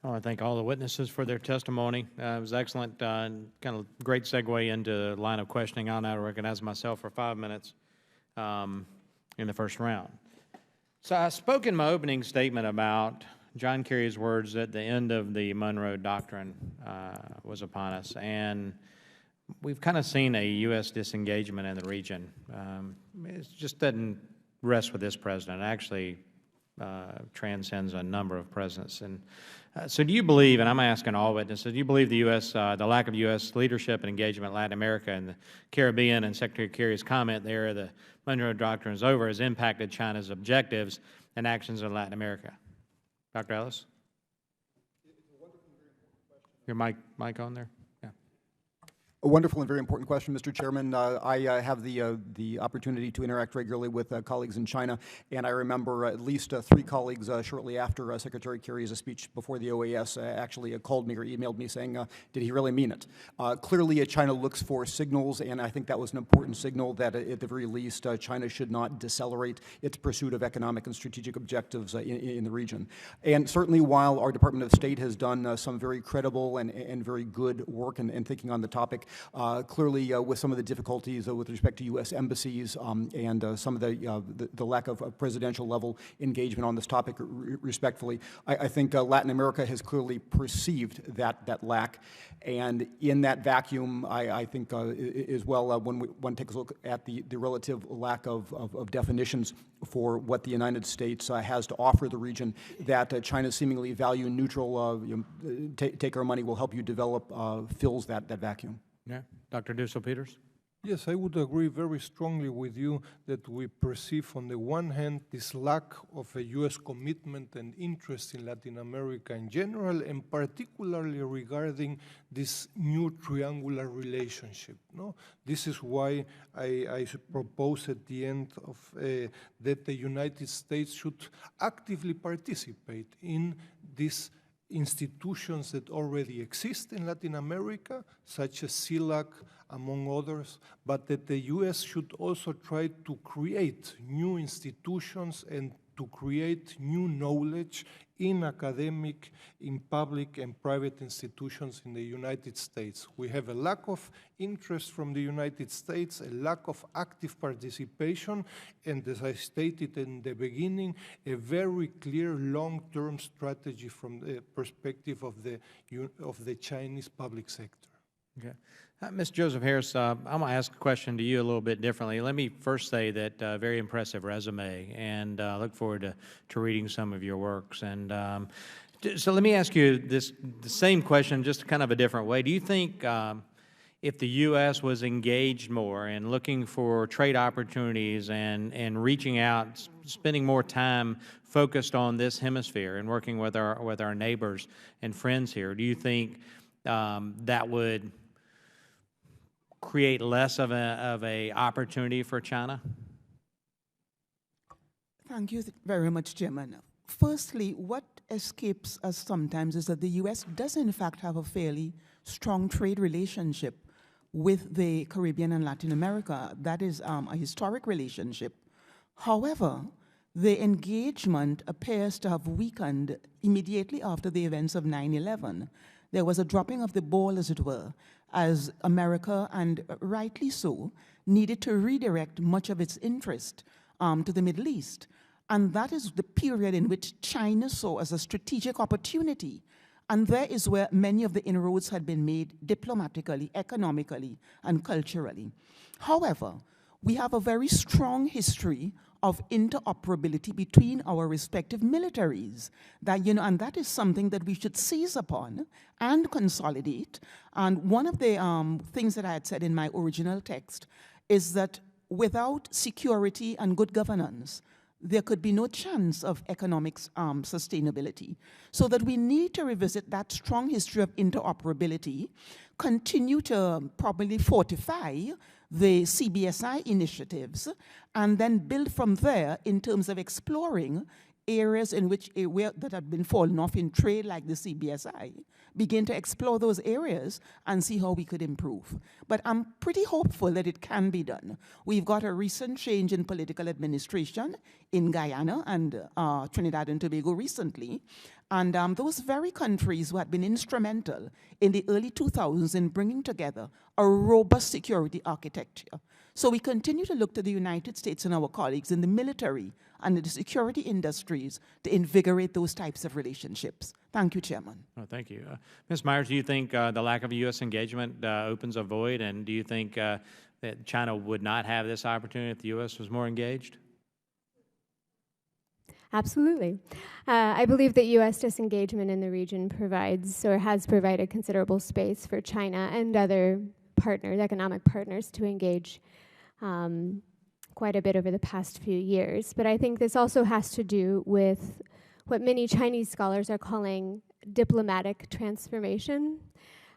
I want to thank all the witnesses for their testimony. It was excellent, and kind of great segue into the line of questioning. I'll now recognize myself for 5 minutes in the first round. So I spoke in my opening statement about John Kerry's words that the end of the Monroe Doctrine was upon us, and we've kind of seen a U.S. disengagement in the region. It just doesn't rest with this president. It actually transcends a number of presidents. And so do you believe, and I'm asking all witnesses, do you believe the U.S., the lack of U.S. leadership and engagement in Latin America and the Caribbean, and Secretary Kerry's comment there, the Monroe Doctrine is over, has impacted China's objectives and actions in Latin America? Dr. Ellis? Your mic on there? A wonderful and very important question, Mr. Chairman. I have the opportunity to interact regularly with colleagues in China, and I remember at least 3 colleagues shortly after Secretary Kerry's speech before the OAS actually called me or emailed me saying, did he really mean it? Clearly, China looks for signals, and I think that was an important signal that at the very least China should not decelerate its pursuit of economic and strategic objectives in the region. And certainly while our Department of State has done some very credible and very good work in thinking on the topic, clearly, with some of the difficulties with respect to U.S. embassies and some of the lack of presidential level engagement on this topic, respectfully, I think Latin America has clearly perceived that lack. And in that vacuum, I think as well, when one takes a look at the relative lack of definitions for what the United States has to offer the region, that China's seemingly value neutral, take our money, will help you develop, fills that vacuum. Yeah. Dr. Dussel-Peters? Yes, I would agree very strongly with you that we perceive on the one hand this lack of a U.S. commitment and interest in Latin America in general, and particularly regarding this new triangular relationship. No? This is why I propose at the end of that the United States should actively participate in this institutions that already exist in Latin America, such as CELAC, among others, but that the U.S. should also try to create new institutions and to create new knowledge in academic, in public and private institutions in the United States. We have a lack of interest from the United States, a lack of active participation, and as I stated in the beginning, a very clear long-term strategy from the perspective of the Chinese public sector. Okay. Ms. Joseph Harris, I'm going to ask a question to you a little bit differently. Let me first say that very impressive resume, and look forward to reading some of your works. And so let me ask you the same question, just kind of a different way. Do you think if the U.S. was engaged more in looking for trade opportunities and reaching out, spending more time focused on this hemisphere and working with our neighbors and friends here, do you think that would create less of a opportunity for China? Thank you very much, Chairman. Firstly, what escapes us sometimes is that the U.S. does in fact have a fairly strong trade relationship with the Caribbean and Latin America. That is a historic relationship. However, the engagement appears to have weakened immediately after the events of 9/11. There was a dropping of the ball, as it were, as America, and rightly so, needed to redirect much of its interest to the Middle East. And that is the period in which China saw as a strategic opportunity. And there is where many of the inroads had been made diplomatically, economically, and culturally. However, we have a very strong history of interoperability between our respective militaries, and that is something that we should seize upon and consolidate. And one of the things that I had said in my original text is that without security and good governance, there could be no chance of economic sustainability. So that we need to revisit that strong history of interoperability, continue to probably fortify the CBSI initiatives, and then build from there in terms of exploring areas in which that have been fallen off in trade, like the CBSI, begin to explore those areas and see how we could improve. But I'm pretty hopeful that it can be done. We've got a recent change in political administration in Guyana and Trinidad and Tobago recently. And those very countries who had been instrumental in the early 2000s in bringing together a robust security architecture. So we continue to look to the United States and our colleagues in the military and the security industries to invigorate those types of relationships. Thank you, Chairman. Oh, thank you. Ms. Myers, do you think the lack of U.S. engagement opens a void, and do you think that China would not have this opportunity if the U.S. was more engaged? Absolutely. I believe that U.S. disengagement in the region provides or has provided considerable space for China and other partners, economic partners, to engage quite a bit over the past few years. But I think this also has to do with what many Chinese scholars are calling diplomatic transformation.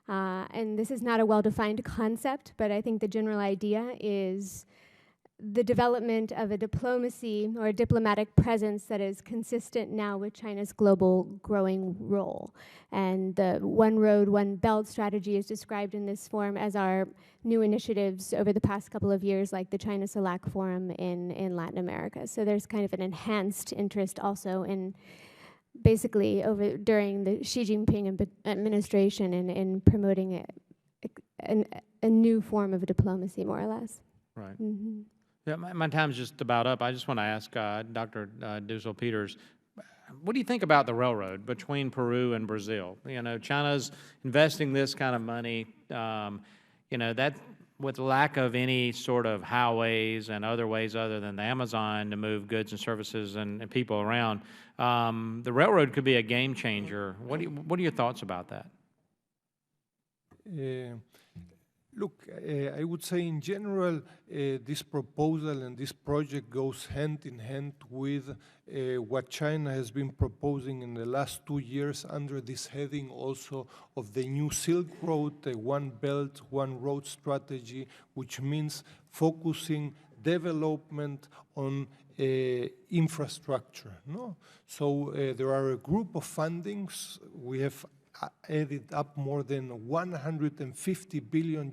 And this is not a well-defined concept, but I think the general idea is the development of a diplomacy or a diplomatic presence that is consistent now with China's global growing role. And the One Road, One Belt strategy is described in this form as our new initiatives over the past couple of years, like the China CELAC Forum in Latin America. So there's kind of an enhanced interest also in basically during the Xi Jinping administration in promoting a new form of diplomacy, more or less. Right. Mm-hmm. Yeah, my time's just about up. I just want to ask Dr. Dussel-Peters, what do you think about the railroad between Peru and Brazil? You know, China's investing this kind of money, you know, that with lack of any sort of highways and other ways other than the Amazon to move goods and services and people around, the railroad could be a game changer. What are your thoughts about that? Look, I would say in general, this proposal and this project goes hand in hand with what China has been proposing in the last 2 years under this heading also of the new Silk Road, the One Belt, One Road strategy, which means focusing development on infrastructure. No? So there are a group of fundings. We have added up more than $150 billion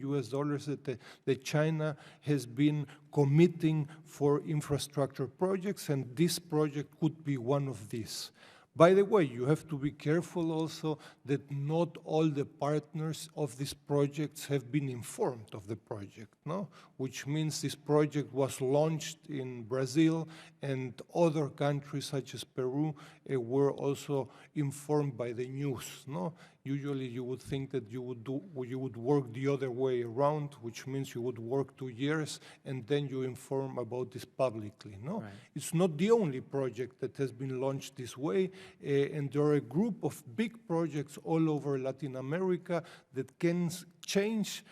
that China has been committing for infrastructure projects, and this project could be one of these. By the way, you have to be careful also that not all the partners of these projects have been informed of the project, no? Which means this project was launched in Brazil and other countries such as Peru were also informed by the news, no? Usually you would think that you would work the other way around, which means you would work 2 years and then you inform about this publicly, no? Right. It's not the only project that has been launched this way, and there are a group of big projects all over Latin America that can change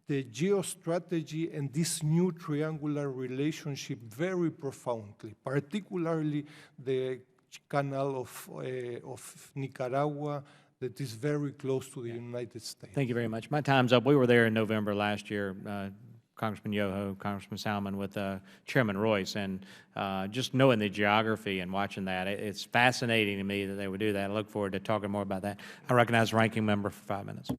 the geostrategy and this new triangular relationship very profoundly, particularly the canal of Nicaragua, that is very close to the United States. Thank you very much. My time's up. We were there in November last year, Congressman Yoho, Congressman Salmon, with Chairman Royce, and just knowing the geography and watching that, it's fascinating to me that they would do that. I look forward to talking more about that. I recognize the ranking member for 5 minutes.